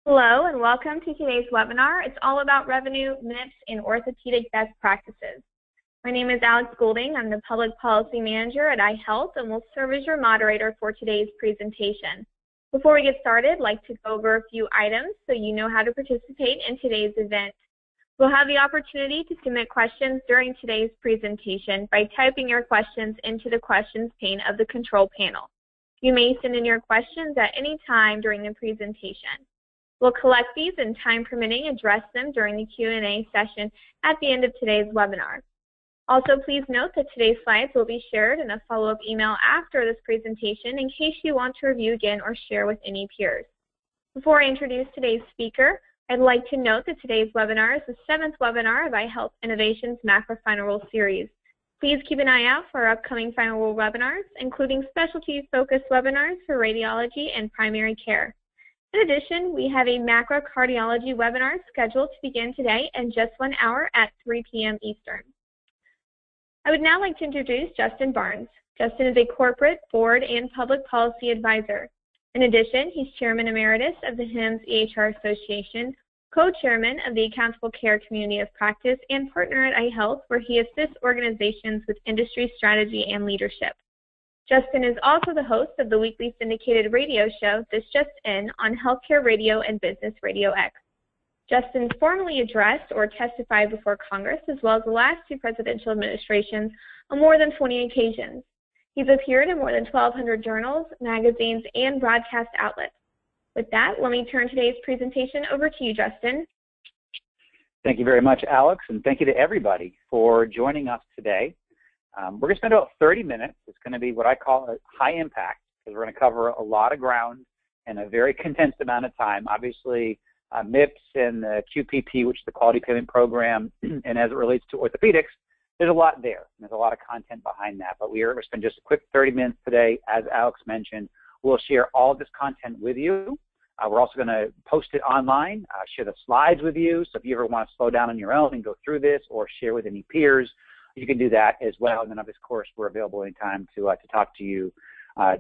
Hello and welcome to today's webinar. It's all about revenue, MIPS, and orthopedic best practices. My name is Alex Goulding. I'm the Public Policy Manager at iHealth and will serve as your moderator for today's presentation. Before we get started, I'd like to go over a few items so you know how to participate in today's event. We'll have the opportunity to submit questions during today's presentation by typing your questions into the questions pane of the control panel. You may send in your questions at any time during the presentation. We'll collect these and, time permitting, address them during the Q&A session at the end of today's webinar. Also, please note that today's slides will be shared in a follow-up email after this presentation in case you want to review again or share with any peers. Before I introduce today's speaker, I'd like to note that today's webinar is the 7th webinar of iHealth Innovation's MACRA Final Rule series. Please keep an eye out for our upcoming Final Rule webinars, including specialty-focused webinars for radiology and primary care. In addition, we have a MACRA cardiology webinar scheduled to begin today in just 1 hour at 3 p.m. Eastern. I would now like to introduce Justin Barnes. Justin is a corporate, board, and public policy advisor. In addition, he's Chairman Emeritus of the HIMSS EHR Association, co-chairman of the Accountable Care Community of Practice, and partner at iHealth, where he assists organizations with industry strategy and leadership. Justin is also the host of the weekly syndicated radio show, This Just In, on Healthcare Radio and Business Radio X. Justin's formally addressed or testified before Congress, as well as the last 2 presidential administrations, on more than 20 occasions. He's appeared in more than 1,200 journals, magazines, and broadcast outlets. With that, let me turn today's presentation over to you, Justin. Thank you very much, Alex, and thank you to everybody for joining us today. We're going to spend about 30 minutes. It's going to be what I call a high impact, because we're going to cover a lot of ground in a very condensed amount of time. Obviously, MIPS and the QPP, which is the Quality Payment Program, and as it relates to orthopedics, there's a lot there. There's a lot of content behind that, but we're going to spend just a quick 30 minutes today. As Alex mentioned, we'll share all of this content with you. We're also going to post it online, share the slides with you, so if you ever want to slow down on your own and go through this or share with any peers, you can do that as well. And then, of course, we're available anytime to talk to you,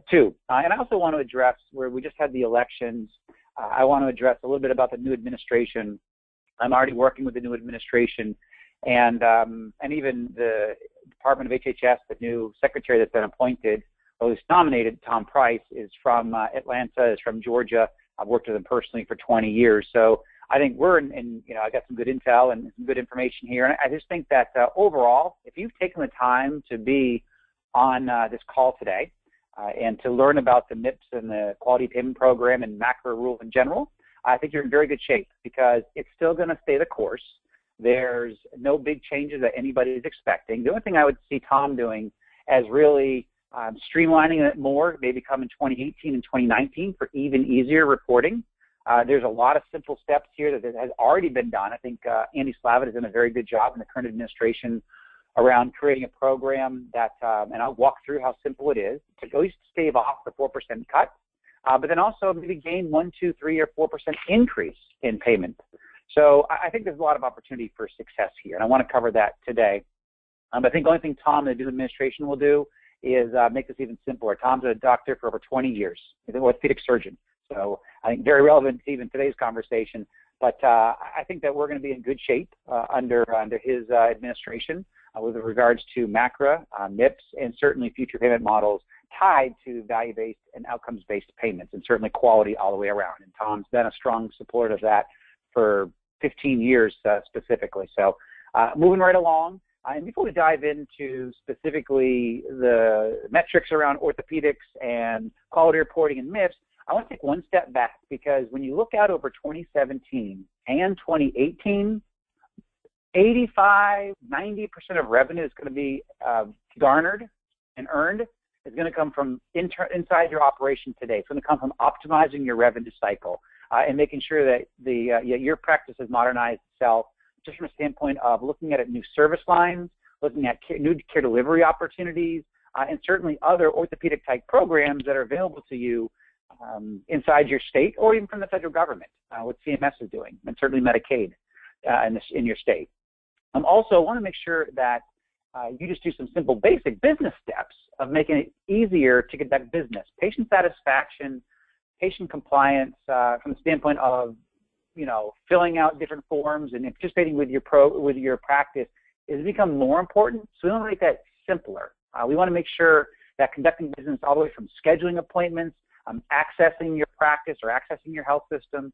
too. And I also want to address where we just had the elections. I want to address a little bit about the new administration. I'm already working with the new administration, and even the Department of HHS, the new secretary that's been appointed, or at least nominated, Tom Price, is from Atlanta, is from Georgia. I've worked with him personally for 20 years. So I think we're I got some good intel and some good information here. And I just think that overall, if you've taken the time to be on this call today and to learn about the MIPS and the Quality Payment Program and MACRA rule in general, I think you're in very good shape, because it's still going to stay the course. There's no big changes that anybody is expecting. The only thing I would see Tom doing as really streamlining it more, maybe come in 2018 and 2019 for even easier reporting. There's a lot of simple steps here that has already been done. I think Andy Slavitt has done a very good job in the current administration around creating a program that, and I'll walk through how simple it is, to at least stave off the 4% cut, but then also maybe gain 1, 2, 3, or 4% increase in payment. So I think there's a lot of opportunity for success here, and I want to cover that today. I think the only thing Tom and the new administration will do is make this even simpler. Tom's a doctor for over 20 years. He's an orthopedic surgeon. So I think very relevant to even today's conversation. But I think that we're going to be in good shape under his administration with regards to MACRA, MIPS, and certainly future payment models tied to value-based and outcomes-based payments, and certainly quality all the way around. And Tom's been a strong supporter of that for 15 years specifically. So moving right along. And before we dive into specifically the metrics around orthopedics and quality reporting and MIPS, I want to take one step back, because when you look out over 2017 and 2018, 85, 90% of revenue is going to be garnered and earned is going to come from inside your operation today. It's going to come from optimizing your revenue cycle and making sure that your practice has modernized itself, just from a standpoint of looking at new service lines, looking at new care delivery opportunities, and certainly other orthopedic-type programs that are available to you inside your state or even from the federal government, what CMS is doing, and certainly Medicaid in your state. Also, I want to make sure that you just do some simple basic business steps of making it easier to get that business. Patient satisfaction, patient compliance from the standpoint of filling out different forms and participating with your practice has become more important. So we want to make that simpler. We want to make sure that conducting business all the way from scheduling appointments, accessing your practice or accessing your health system,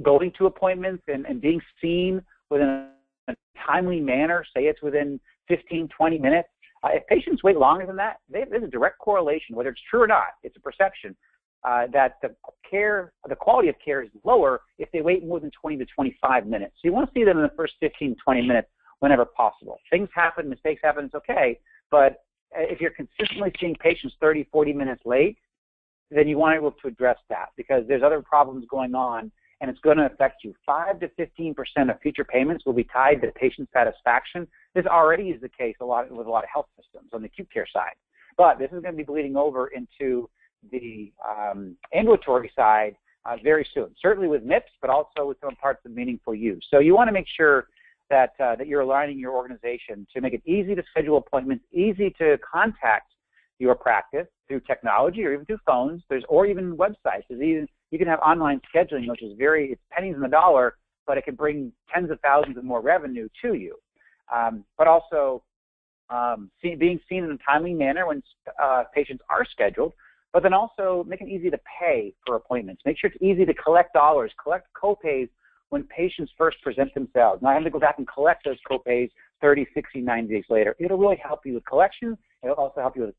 going to appointments and being seen within a timely manner, say it's within 15, 20 minutes. If patients wait longer than that, there's a direct correlation, whether it's true or not, it's a perception, that the quality of care is lower if they wait more than 20 to 25 minutes. So you want to see them in the first 15, 20 minutes whenever possible. Things happen, mistakes happen, it's okay. But if you're consistently seeing patients 30, 40 minutes late, then you want to be able to address that because there's other problems going on and it's going to affect you. 5 to 15% of future payments will be tied to patient satisfaction. This already is the case with a lot of health systems on the acute care side. But this is going to be bleeding over into the ambulatory side very soon, certainly with MIPS, but also with some parts of meaningful use. So you want to make sure that you're aligning your organization to make it easy to schedule appointments, easy to contact your practice through technology or even through phones, or even websites. You can have online scheduling, which is it's pennies in the dollar, but it can bring tens of thousands of more revenue to you. But also being seen in a timely manner when patients are scheduled, but then also make it easy to pay for appointments. Make sure it's easy to collect dollars, collect copays when patients first present themselves. Not having to go back and collect those copays 30, 60, 90 days later. It'll really help you with collections. It'll also help you with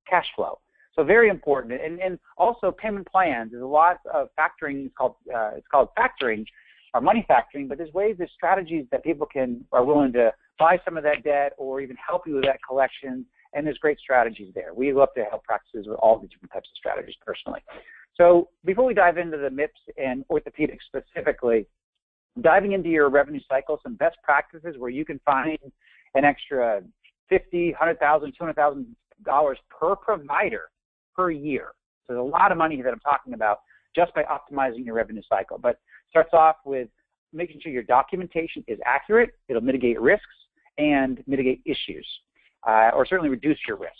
cash flow. So very important. And also payment plans. There's a lot of factoring. It's called factoring or money factoring, but there's strategies that people are willing to buy some of that debt or even help you with that collection. And there's great strategies there. We love to help practices with all the different types of strategies personally. So before we dive into the MIPS and orthopedics specifically, diving into your revenue cycle, some best practices where you can find an extra $50,000, $100,000, $200,000 per provider per year. So there's a lot of money that I'm talking about just by optimizing your revenue cycle. But starts off with making sure your documentation is accurate. It'll mitigate risks and mitigate issues, or certainly reduce your risk.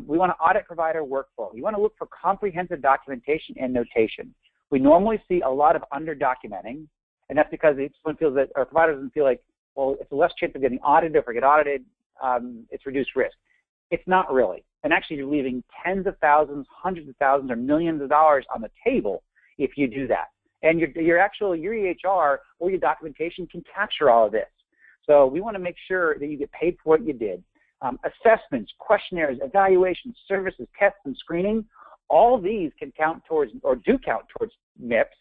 We want to audit provider workflow. You want to look for comprehensive documentation and notation. We normally see a lot of under-documenting, and that's because someone feels that, or providers doesn't feel like, well, it's a less chance of getting audited. If I get audited, it's reduced risk. It's not really. And actually, you're leaving tens of thousands, hundreds of thousands, or millions of dollars on the table if you do that. And your EHR or your documentation can capture all of this. So we want to make sure that you get paid for what you did. Assessments, questionnaires, evaluations, services, tests, and screening, all these can count towards, or do count towards MIPS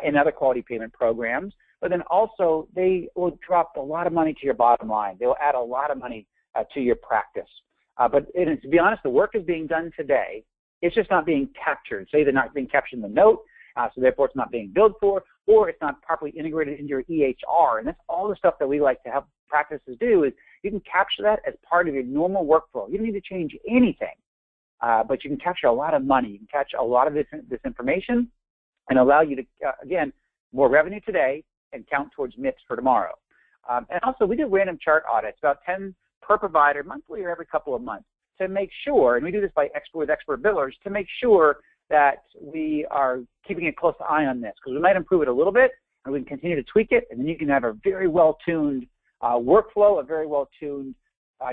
and other quality payment programs. But then also, they will drop a lot of money to your bottom line. They will add a lot of money to your practice. But to be honest, the work is being done today. It's just not being captured. Say they're not being captured in the note, so therefore it's not being billed for, or it's not properly integrated into your EHR. And that's all the stuff that we like to have practices do is you can capture that as part of your normal workflow. You don't need to change anything, but you can capture a lot of money. You can catch a lot of this information and allow you to, again, more revenue today and count towards MIPS for tomorrow. And also, we do random chart audits, about 10 per provider, monthly or every couple of months, to make sure, and we do this with expert billers, to make sure that we are keeping a close eye on this, because we might improve it a little bit, and we can continue to tweak it, and then you can have a very well-tuned workflow, a very well-tuned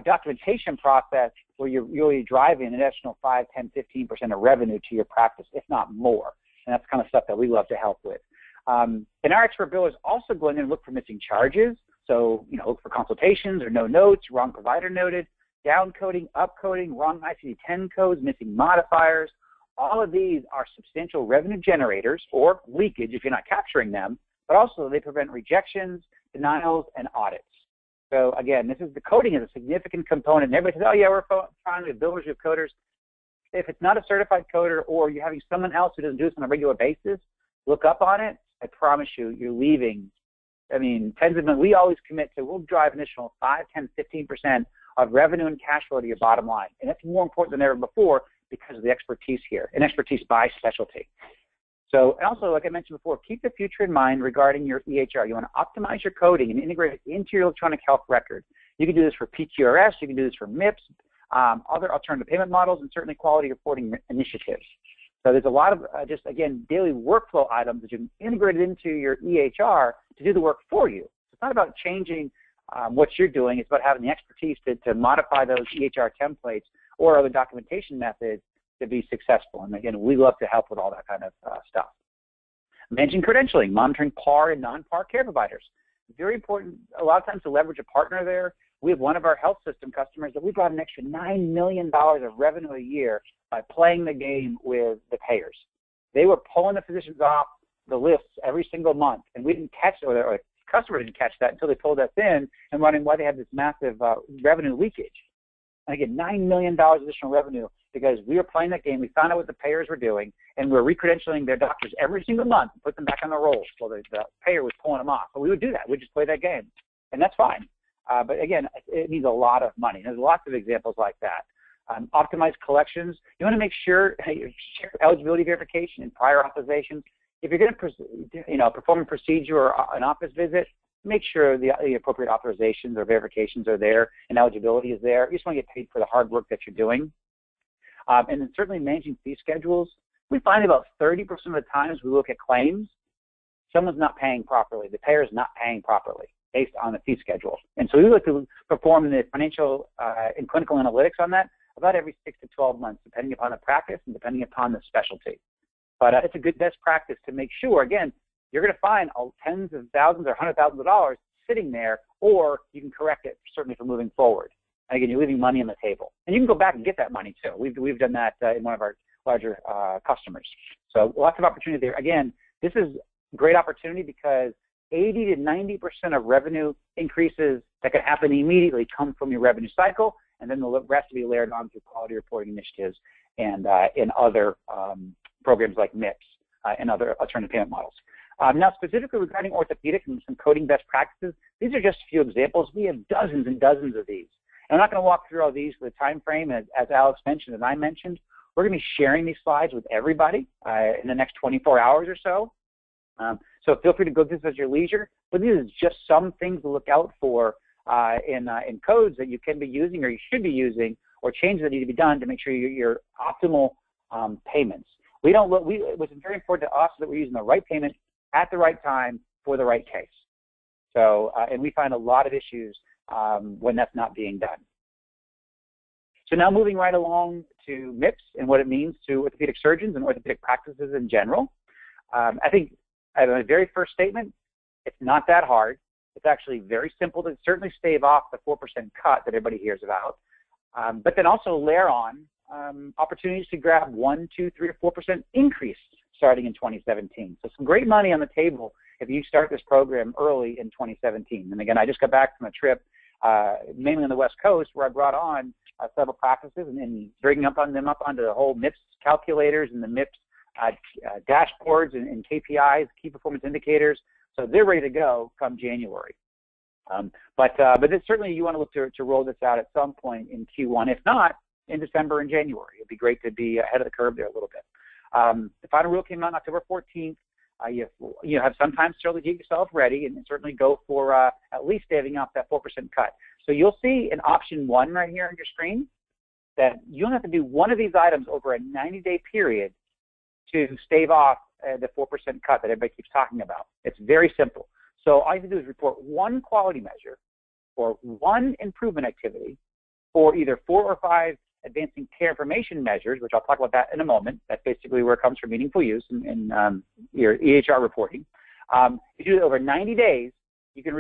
documentation process where you're really driving an additional 5, 10, 15% of revenue to your practice, if not more. And that's the kind of stuff that we love to help with. And our expert billers also go in and look for missing charges. So, look for consultations or no notes, wrong provider noted, down coding, up coding, wrong ICD-10 codes, missing modifiers. All of these are substantial revenue generators or leakage if you're not capturing them, but also they prevent rejections, denials, and audits. So again, the coding is a significant component. And everybody says, oh yeah, we're fine with billers, with coders. If it's not a certified coder or you're having someone else who doesn't do this on a regular basis, look up on it. I promise you're leaving. Tens of millions. We always commit to, we'll drive an additional 5, 10, 15% of revenue and cash flow to your bottom line. And that's more important than ever before because of the expertise here, and expertise by specialty. So, and also, like I mentioned before, keep the future in mind regarding your EHR. You want to optimize your coding and integrate it into your electronic health record. You can do this for PQRS, you can do this for MIPS, other alternative payment models, and certainly quality reporting initiatives. So there's a lot of just, again, daily workflow items that you can integrate into your EHR to do the work for you. It's not about changing what you're doing. It's about having the expertise to modify those EHR templates or other documentation methods to be successful. And again, we love to help with all that kind of stuff. Managing credentialing, monitoring PAR and non-PAR care providers. Very important, a lot of times, to leverage a partner there. We have one of our health system customers that we brought an extra $9 million of revenue a year by playing the game with the payers. They were pulling the physicians off the lists every single month, and we didn't catch, or the customer didn't catch that until they pulled us in and wondering why they had this massive revenue leakage. And again, $9 million additional revenue because we were playing that game. We found out what the payers were doing, and we were recredentialing their doctors every single month and put them back on the rolls. Well, the payer was pulling them off. But we would do that. We'd just play that game, and that's fine. But again, it needs a lot of money. There's lots of examples like that. Optimized collections. You want to make sure you check eligibility verification and prior authorizations. If you're going to, perform a procedure or an office visit, make sure the appropriate authorizations or verifications are there and eligibility is there. You just want to get paid for the hard work that you're doing. And then certainly managing fee schedules. We find about 30% of the times we look at claims, someone's not paying properly. The payer is not paying properly based on the fee schedule. And so we look to perform the financial and clinical analytics on that about every 6 to 12 months, depending upon the practice and depending upon the specialty. But it's a good best practice to make sure, again, you're going to find tens of thousands or hundreds of thousands of dollars sitting there, or you can correct it certainly for moving forward. And again, you're leaving money on the table. And you can go back and get that money too. We've done that in one of our larger customers. So lots of opportunity there. Again, this is a great opportunity because 80 to 90% of revenue increases that can happen immediately come from your revenue cycle, and then the rest will be layered on through quality reporting initiatives and in other programs like MIPS and other alternative payment models. Now, specifically regarding orthopedics and some coding best practices, these are just a few examples. We have dozens and dozens of these. And I'm not going to walk through all these for the time frame, as Alex mentioned and I mentioned. We're going to be sharing these slides with everybody in the next 24 hours or so. So feel free to go through this at your leisure. But these are just some things to look out for in codes that you can be using or you should be using, or changes that need to be done to make sure your optimal payments. What's very important to us is that we're using the right payment at the right time for the right case. So, and we find a lot of issues when that's not being done. So now moving right along to MIPS and what it means to orthopedic surgeons and orthopedic practices in general. I think my very first statement, it's not that hard. It's actually very simple to certainly stave off the 4% cut that everybody hears about, but then also layer on opportunities to grab 1, 2, 3, or 4% increase starting in 2017. So some great money on the table if you start this program early in 2017. And again, I just got back from a trip mainly on the West Coast where I brought on several practices and bringing them up onto the whole MIPS calculators and the MIPS dashboards and KPIs, key performance indicators. So they're ready to go come January. But it's certainly you want to look to roll this out at some point in Q1, if not in December and January. It'd be great to be ahead of the curve there a little bit. The final rule came out on October 14th. You have some time to certainly get yourself ready and certainly go for at least staving off that 4% cut. So you'll see in option 1 right here on your screen that you don't have to do one of these items over a 90-day period to stave off the 4% cut that everybody keeps talking about. It's very simple. So all you have to do is report one quality measure or one improvement activity for either 4 or 5 advancing care information measures, which I'll talk about that in a moment. That's basically where it comes from meaningful use in your EHR reporting. If you do it over 90 days, you can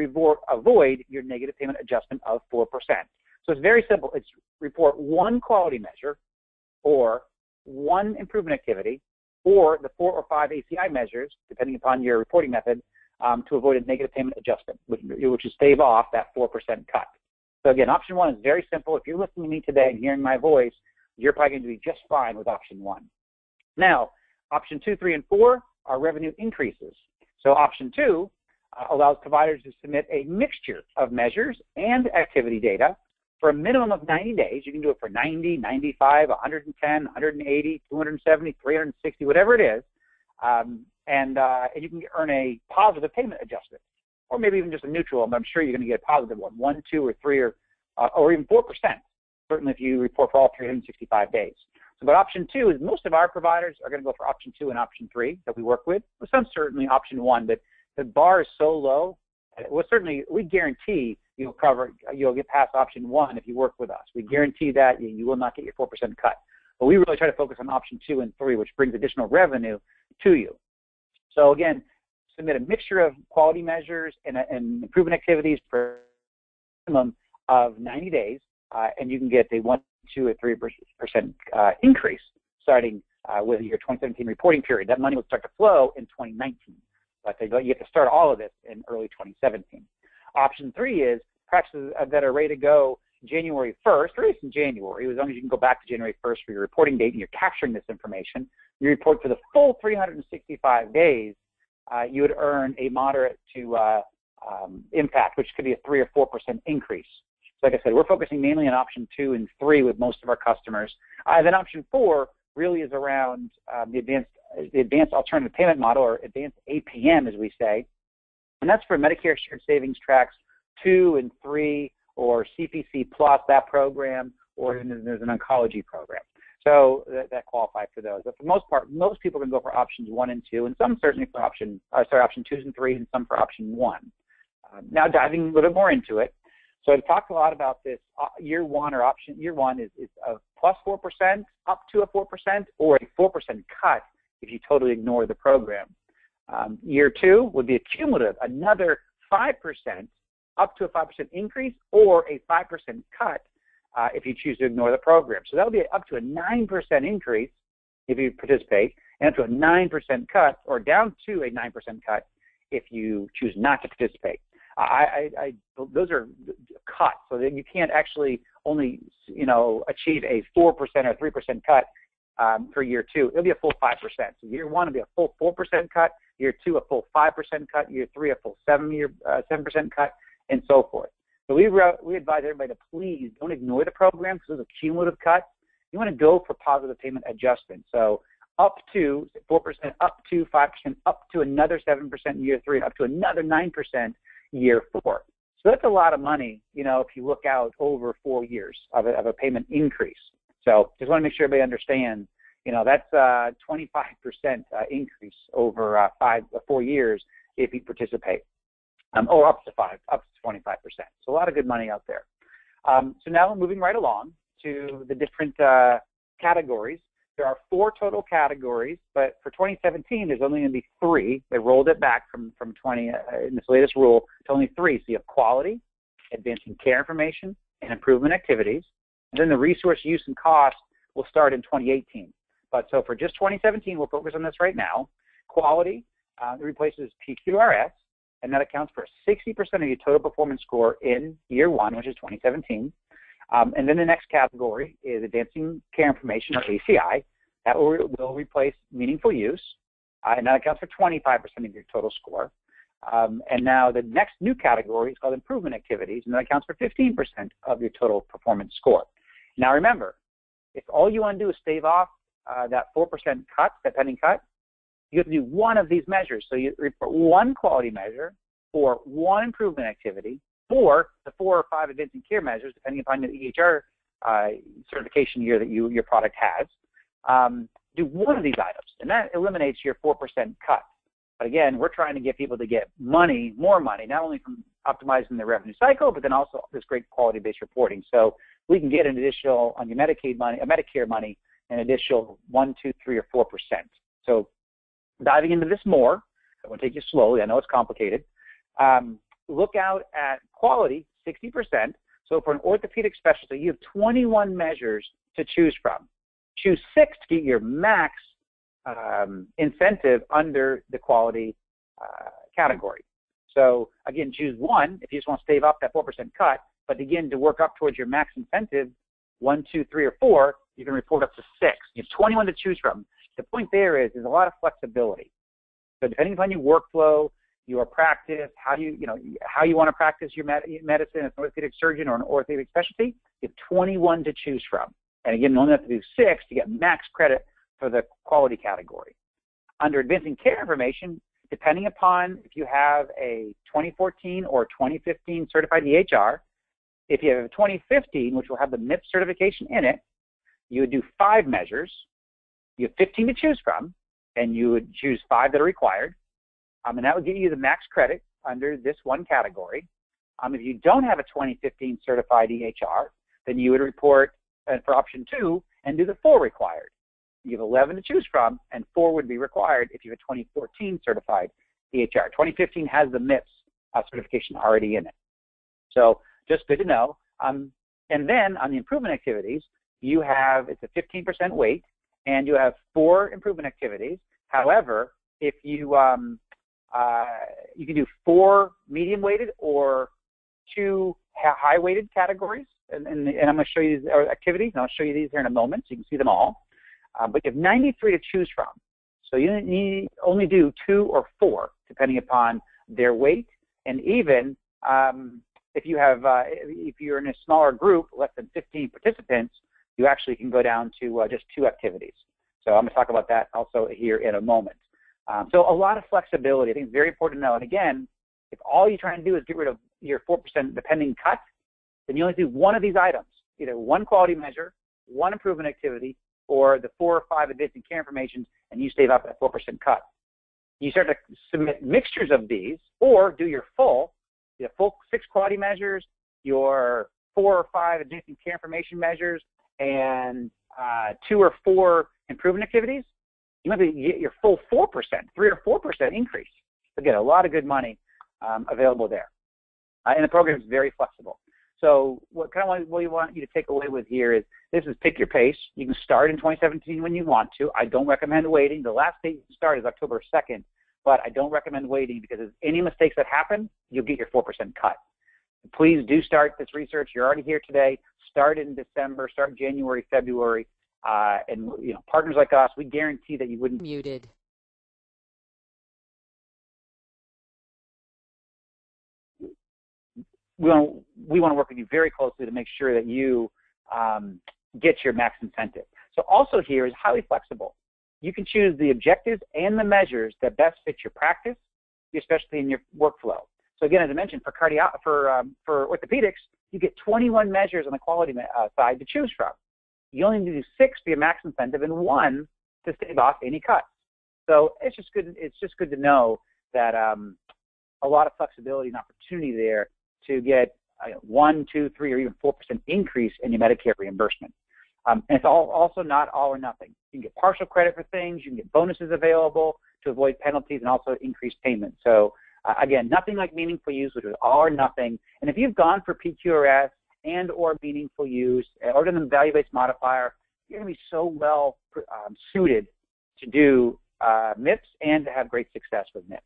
avoid your negative payment adjustment of 4%. So it's very simple. It's report one quality measure or one improvement activity or the 4 or 5 ACI measures, depending upon your reporting method, to avoid a negative payment adjustment, which is stave off that 4% cut. So again, option 1 is very simple. If you're listening to me today and hearing my voice, you're probably going to be just fine with option 1. Now, option 2, 3, and 4 are revenue increases. So option 2 allows providers to submit a mixture of measures and activity data for a minimum of 90 days. You can do it for 90, 95, 110, 180, 270, 360, whatever it is. And you can earn a positive payment adjustment, or maybe even just a neutral, but I'm sure you're going to get a positive one, 1, 2, or 3, or even 4%, certainly if you report for all 365 days. So, but option 2 is most of our providers are going to go for option 2 and option 3 that we work with some certainly option 1, but the bar is so low. Well, certainly we guarantee you'll get past option 1 if you work with us. We guarantee that you will not get your 4% cut. But we really try to focus on option 2 and 3, which brings additional revenue to you. So again, submit a mixture of quality measures and improvement activities for a minimum of 90 days, and you can get a 1, 2, or 3% increase starting with your 2017 reporting period. That money will start to flow in 2019, but you have to start all of this in early 2017. Option 3 is practices that are ready to go January 1st, or at least in January, as long as you can go back to January 1st for your reporting date and you're capturing this information. You report for the full 365 days, you would earn a moderate to impact, which could be a 3 or 4% increase. So like I said, we're focusing mainly on option 2 and 3 with most of our customers. Then option 4 really is around the advanced alternative payment model, or advanced APM, as we say. And that's for Medicare Shared Savings Tracks 2 and 3, or CPC Plus, that program, or there's an oncology program. So that qualify for those. But for the most part, most people can go for options 1 and 2, and some certainly for option 2s and 3, and some for option 1. Now diving a little bit more into it. So I've talked a lot about this year 1, or option year 1 is a plus 4%, up to a 4%, or a 4% cut if you totally ignore the program. Year 2 would be a cumulative, another 5%, up to a 5% increase, or a 5% cut if you choose to ignore the program. So that would be up to a 9% increase if you participate, and up to a 9% cut, or down to a 9% cut if you choose not to participate. Those are cuts, so that you can't actually only achieve a 4% or 3% cut for year 2. It'll be a full 5%. So year 1 will be a full 4% cut. Year 2 a full 5% cut. Year 3 a full 7% cut, and so forth. So we advise everybody to please don't ignore the program, because those are cumulative cuts. You want to go for positive payment adjustment. So up to 4%, up to 5%, up to another 7% in year 3, up to another 9% year 4. So that's a lot of money, if you look out over 4 years of a payment increase. So just want to make sure everybody understands, that's a 25% increase over 4 years if you participate, or up to 25%. So a lot of good money out there. So now we're moving right along to the different categories. There are 4 total categories, but for 2017, there's only going to be 3. They rolled it back from 20 in this latest rule to only 3. So you have quality, advancing care information, and improvement activities. And then the resource use and cost will start in 2018. But so for just 2017, we'll focus on this right now. Quality replaces PQRS, and that accounts for 60% of your total performance score in year 1, which is 2017. And then the next category is advancing care information, or ACI. That will replace meaningful use, and that accounts for 25% of your total score. And now the next new category is called improvement activities, and that accounts for 15% of your total performance score. Now remember, if all you want to do is stave off that 4% cut, that pending cut, you have to do one of these measures. So you report 1 quality measure, or 1 improvement activity, or the 4 or 5 advancing care measures, depending upon the EHR certification year that your product has. Do 1 of these items, and that eliminates your 4% cut. But again, we're trying to get people to get more money, not only from optimizing their revenue cycle, but then also this great quality-based reporting. So we can get an additional, on your Medicaid money, Medicare money, an additional 1, 2, 3, or 4%. So diving into this more, I want to take you slowly. I know it's complicated. Look out at quality, 60%. So for an orthopedic specialty, you have 21 measures to choose from. Choose 6 to get your max incentive under the quality category. So again, choose 1 if you just want to stave off that 4% cut, but again, to work up towards your max incentive, 1, 2, 3, or 4, you can report up to 6. You have 21 to choose from. The point there is there's a lot of flexibility. So depending upon your workflow, your practice, how you want to practice your medicine as an orthopedic surgeon or an orthopedic specialty, you have 21 to choose from. And again, you only have to do 6 to get max credit for the quality category. Under advancing care information, depending upon if you have a 2014 or 2015 certified EHR, if you have a 2015, which will have the MIPS certification in it, you would do 5 measures. You have 15 to choose from, and you would choose 5 that are required. And that would give you the max credit under this one category. If you don't have a 2015 certified EHR, then you would report for option 2 and do the 4 required. You have 11 to choose from, and 4 would be required if you have a 2014 certified EHR. 2015 has the MIPS certification already in it. So just good to know. And then on the improvement activities, you have, it's a 15% weight, and you have 4 improvement activities. However, if you you can do 4 medium weighted or 2 high weighted categories, and I'm going to show you these activities, and I'll show you these here in a moment so you can see them all. But you have 93 to choose from, so you need only do 2 or 4 depending upon their weight, and even if you have if you're in a smaller group, less than 15 participants, you actually can go down to just 2 activities. So I'm going to talk about that also here in a moment. So a lot of flexibility. I think it's very important to know. And again, if all you're trying to do is get rid of your 4% depending cut, then you only do one of these items, either 1 quality measure, 1 improvement activity, or the 4 or 5 advancing care information, and you save up that 4% cut. You start to submit mixtures of these, or do your full 6 quality measures, your 4 or 5 advancing care information measures, and 2 or 4 improvement activities. You might get your full 4%, 3 or 4% increase. Again, a lot of good money available there. And the program is very flexible. So what we want you to take away with here is this is pick your pace. You can start in 2017 when you want to. I don't recommend waiting. The last date you start is October 2nd, but I don't recommend waiting because if any mistakes that happen, you'll get your 4% cut. Please do start this research. You're already here today. Start in December, start January, February. And partners like us, we guarantee that you wouldn't. Muted. We want to work with you very closely to make sure that you get your max incentive. So also here is highly flexible. You can choose the objectives and the measures that best fit your practice, especially in your workflow. So again, as I mentioned, for orthopedics, you get 21 measures on the quality side to choose from. You only need to do 6 for your max incentive and 1 to stave off any cuts. So it's just good. It's just good to know that a lot of flexibility and opportunity there to get 1, 2, 3, or even 4% increase in your Medicare reimbursement. And it's also not all or nothing. You can get partial credit for things. You can get bonuses available to avoid penalties and also increase payment. So again, nothing like meaningful use, which is all or nothing. And if you've gone for PQRS and or meaningful use or done the value-based modifier, you're going to be so well suited to do MIPS and to have great success with MIPS.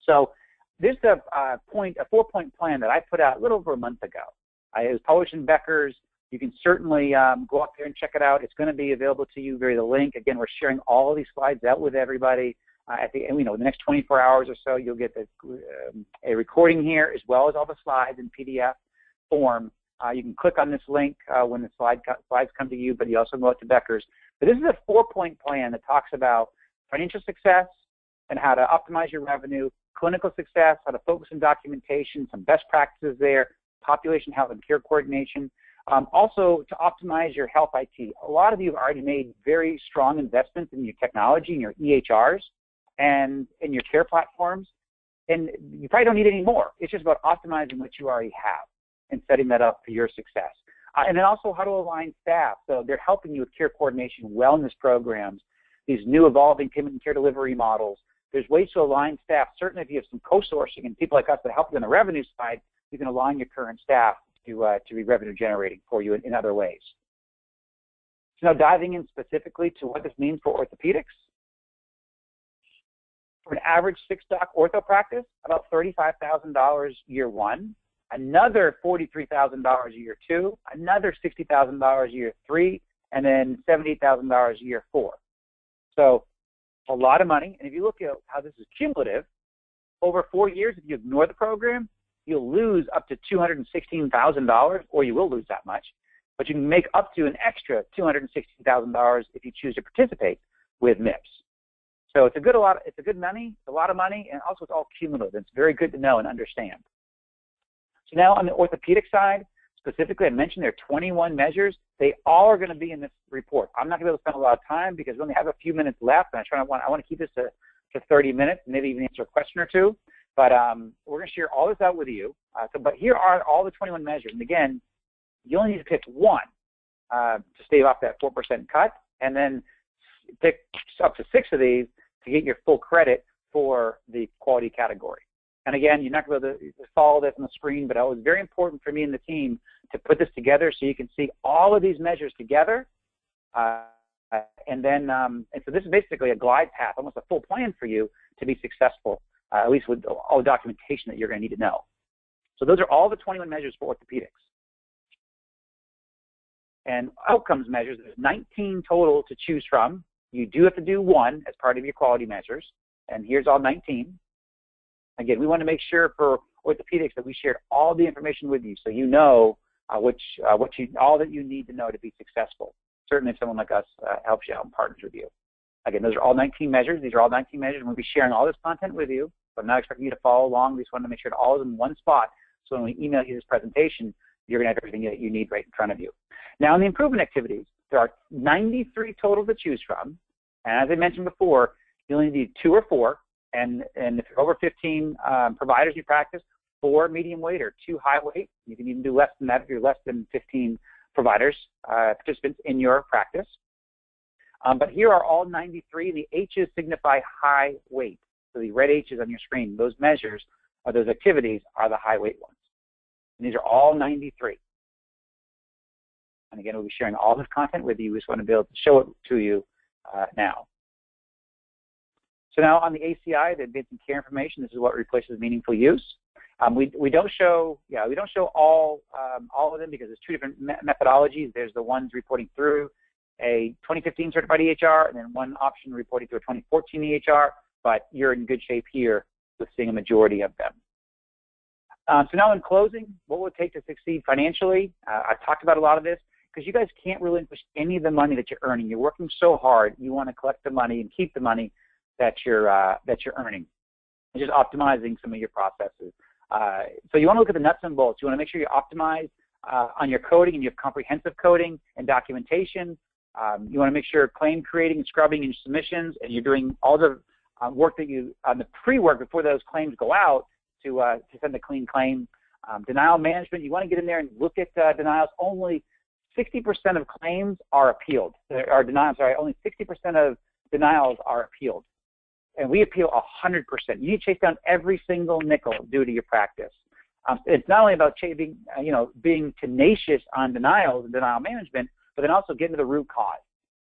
So this is a 4-point plan that I put out a little over a month ago. It was published in Becker's. You can certainly go up there and check it out. It's going to be available to you via the link. Again, we're sharing all of these slides out with everybody. At the the next 24 hours or so, you'll get a recording here as well as all the slides in PDF form. You can click on this link when the slides come to you, but you also go out to Becker's. But this is a 4-point plan that talks about financial success and how to optimize your revenue, clinical success, how to focus on documentation, some best practices there, population health and care coordination. Also, to optimize your health IT. A lot of you have already made very strong investments in your technology and your EHRs and in your care platforms, and you probably don't need any more. It's just about optimizing what you already have and setting that up for your success. And then also how to align staff. So they're helping you with care coordination, wellness programs, these new evolving payment and care delivery models. There's ways to align staff. Certainly if you have some co-sourcing and people like us that help you on the revenue side, you can align your current staff to be revenue generating for you in other ways. So now diving in specifically to what this means for orthopedics. For an average 6-doc ortho practice, about $35,000 year 1, another $43,000 year 2, another $60,000 year 3, and then $78,000 year 4. So a lot of money. And if you look at how this is cumulative, over 4 years, if you ignore the program, you'll lose up to $216,000, or you will lose that much. But you can make up to an extra $216,000 if you choose to participate with MIPS. So it's a good money, it's a lot of money, and also it's all cumulative. It's very good to know and understand. So now on the orthopedic side, specifically, I mentioned there are 21 measures. They all are going to be in this report. I'm not going to be able to spend a lot of time because we only have a few minutes left, and I want to keep this to 30 minutes, maybe even answer a question or two. But we're going to share all this out with you. But here are all the 21 measures. And again, you only need to pick one to stave off that 4% cut, and then pick up to 6 of these to get your full credit for the quality category. And again, you're not going to be able to follow this on the screen, but it was very important for me and the team to put this together so you can see all of these measures together. And so this is basically a glide path, almost a full plan for you to be successful, at least with all the documentation that you're going to need to know. So those are all the 21 measures for orthopedics. And outcomes measures, there's 19 total to choose from. You do have to do one as part of your quality measures, and here's all 19. Again, we want to make sure for orthopedics that we share all the information with you so you know all that you need to know to be successful. Certainly if someone like us helps you out and partners with you. Again, those are all 19 measures. These are all 19 measures. We'll be sharing all this content with you, but I'm not expecting you to follow along. We just want to make sure all is in one spot so when we email you this presentation, you're going to have everything that you need right in front of you. Now, in the improvement activities, there are 93 total to choose from. And as I mentioned before, you only need 2 or 4. And if you're over 15 providers you practice, 4 medium weight or 2 high weight. You can even do less than that if you're less than 15 providers, participants in your practice. But here are all 93. The H's signify high weight. So the red H's on your screen, those measures or those activities are the high weight ones. And these are all 93. And again, we'll be sharing all this content with you. We just want to be able to show it to you now. So now on the ACI, the advanced care information, this is what replaces meaningful use. We don't show all of them because there's 2 different methodologies. There's the ones reporting through a 2015 certified EHR, and then one option reporting through a 2014 EHR. But you're in good shape here with seeing a majority of them. So now in closing, what will it take to succeed financially? I've talked about a lot of this because you guys can't relinquish any of the money that you're earning. You're working so hard. You want to collect the money and keep the money that you're earning. And just optimizing some of your processes. So you want to look at the nuts and bolts. You want to make sure you optimize on your coding and you have comprehensive coding and documentation. You want to make sure claim creating and scrubbing and submissions, and you're doing all the work that the pre-work before those claims go out to send a clean claim. Denial management, you want to get in there and look at denials. Only 60% of claims are appealed. Only 60% of denials are appealed. And we appeal 100%. You need to chase down every single nickel due to your practice. It's not only about being tenacious on denials and denial management, but then also getting to the root cause.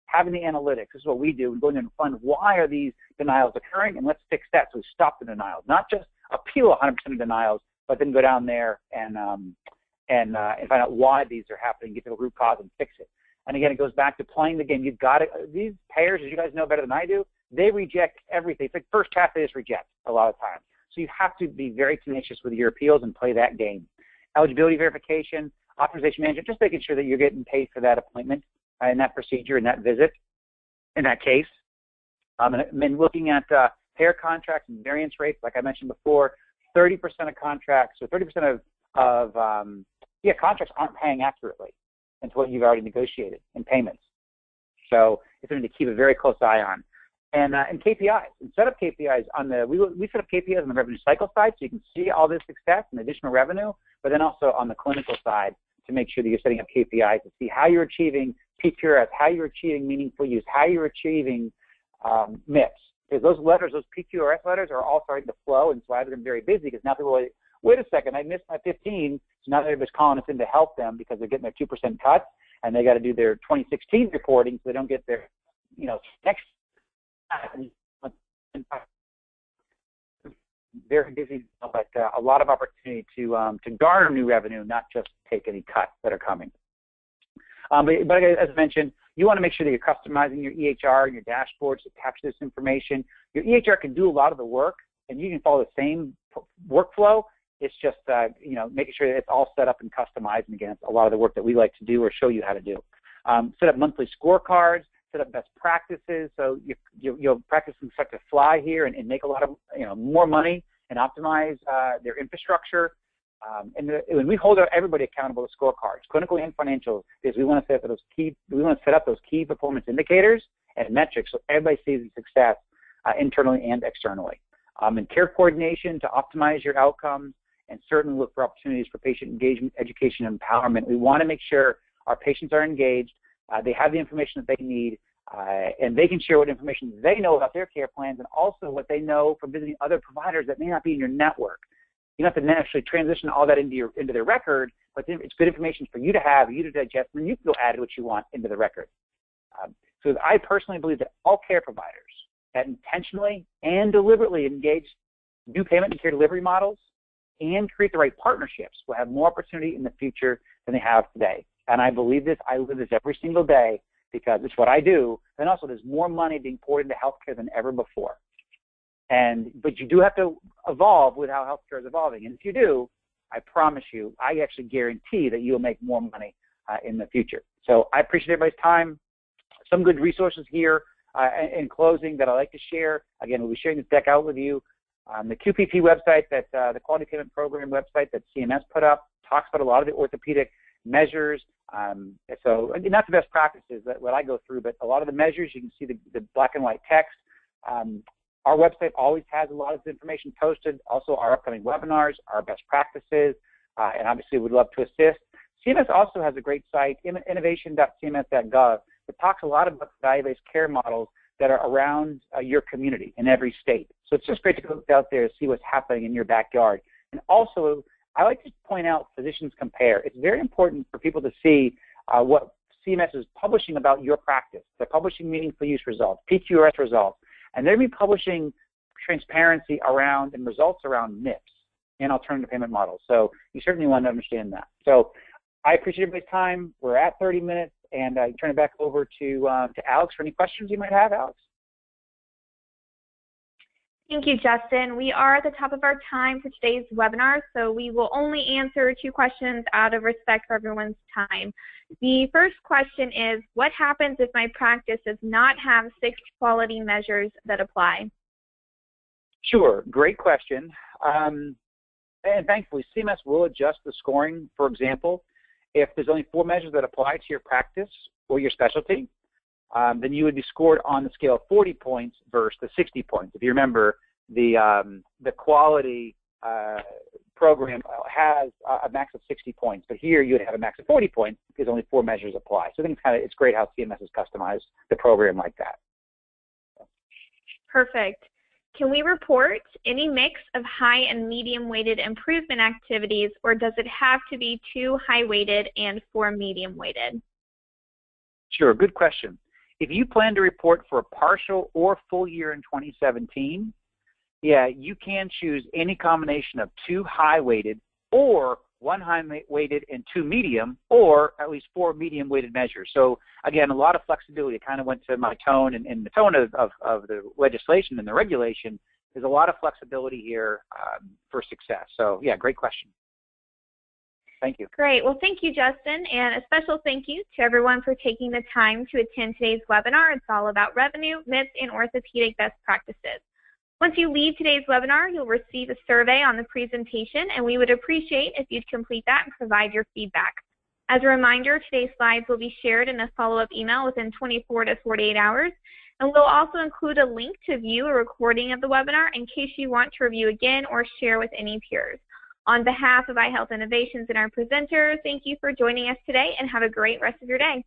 Having the analytics. This is what we do. We go in and find why are these denials occurring, and let's fix that so we stop the denials. Not just appeal 100% of denials, but then go down there and find out why these are happening, get to the root cause and fix it. And again, it goes back to playing the game. You've got to, these payers, as you guys know better than I do, they reject everything. It's like first pass they just reject a lot of times. So you have to be very tenacious with your appeals and play that game. Eligibility verification, authorization management, just making sure that you're getting paid for that appointment and that procedure and that visit in that case. And then looking at payer contracts and variance rates, like I mentioned before, 30% of contracts, so 30% of contracts aren't paying accurately into what you've already negotiated in payments. So it's something to keep a very close eye on. And KPIs, and set up KPIs on we set up KPIs on the revenue cycle side so you can see all this success and additional revenue, but then also on the clinical side to make sure that you're setting up KPIs to see how you're achieving PQRS, how you're achieving meaningful use, how you're achieving MIPS. Because those letters, those PQRS letters are all starting to flow, and so I've been very busy because now people are like, wait a second, I missed my 15, so now everybody's calling us in to help them because they're getting their 2% cuts, and they got to do their 2016 reporting so they don't get their, next. Very busy, but a lot of opportunity to garner new revenue, not just take any cuts that are coming. But as I mentioned, you want to make sure that you're customizing your EHR and your dashboards to capture this information. Your EHR can do a lot of the work, and you can follow the same workflow. It's just making sure that it's all set up and customized. And again, it's a lot of the work that we like to do or show you how to do. Set up monthly scorecards. Set up best practices, so your practice can start to fly here and make a lot of more money and optimize their infrastructure. And we hold everybody accountable to scorecards, clinical and financial, because we want to set up those key performance indicators and metrics so everybody sees the success internally and externally. And care coordination to optimize your outcomes, and certainly look for opportunities for patient engagement, education, and empowerment. We want to make sure our patients are engaged, they have the information that they need, and they can share what information they know about their care plans, and also what they know from visiting other providers that may not be in your network. You don't have to actually transition all that into their record, but it's good information for you to have, you to digest, and then you can go add what you want into the record. So I personally believe that all care providers that intentionally and deliberately engage new payment and care delivery models and create the right partnerships will have more opportunity in the future than they have today. And I believe this. I live this every single day because it's what I do. And also there's more money being poured into healthcare than ever before. But you do have to evolve with how healthcare is evolving. And if you do, I promise you, I actually guarantee that you'll make more money in the future. So I appreciate everybody's time. Some good resources here in closing that I like to share. Again, we'll be sharing this deck out with you. The QPP website, the Quality Payment Program website that CMS put up, talks about a lot of the orthopedic measures. So not the best practices that what I go through, but a lot of the measures, you can see the black and white text. Our website always has a lot of information posted, also our upcoming webinars, our best practices, and obviously we'd love to assist. CMS also has a great site, innovation.cms.gov, that talks a lot about value-based care models that are around your community in every state. So it's just great to go out there and see what's happening in your backyard. And also, I like to point out Physicians Compare. It's very important for people to see what CMS is publishing about your practice. They're publishing meaningful use results, PQRS results, and they're going to be publishing transparency around and results around MIPS and alternative payment models. So you certainly want to understand that. So I appreciate everybody's time. We're at 30 minutes, and I turn it back over to Alex for any questions you might have, Alex. Thank you, Justin. We are at the top of our time for today's webinar, so we will only answer 2 questions out of respect for everyone's time. The first question is, what happens if my practice does not have 6 quality measures that apply? Sure, great question. And thankfully, CMS will adjust the scoring. For example, if there's only 4 measures that apply to your practice or your specialty, then you would be scored on the scale of 40 points versus the 60 points. If you remember, the quality program has a max of 60 points, but here you would have a max of 40 points because only 4 measures apply. So I think it's great how CMS has customized the program like that. Perfect. Can we report any mix of high and medium weighted improvement activities, or does it have to be 2 high weighted and 4 medium weighted? Sure, good question. If you plan to report for a partial or full year in 2017, yeah, you can choose any combination of 2 high-weighted or 1 high-weighted and 2 medium, or at least 4 medium-weighted measures. So, again, a lot of flexibility. It kind of went to my tone, and the tone of the legislation and the regulation. There's a lot of flexibility here for success. So, yeah, great question. Thank you. Great. Well, thank you, Justin, and a special thank you to everyone for taking the time to attend today's webinar. It's all about revenue, MIPS, and orthopedic best practices. Once you leave today's webinar, you'll receive a survey on the presentation, and we would appreciate if you'd complete that and provide your feedback. As a reminder, today's slides will be shared in a follow-up email within 24 to 48 hours, and we'll also include a link to view a recording of the webinar in case you want to review again or share with any peers. On behalf of iHealth Innovations and our presenters, thank you for joining us today, and have a great rest of your day.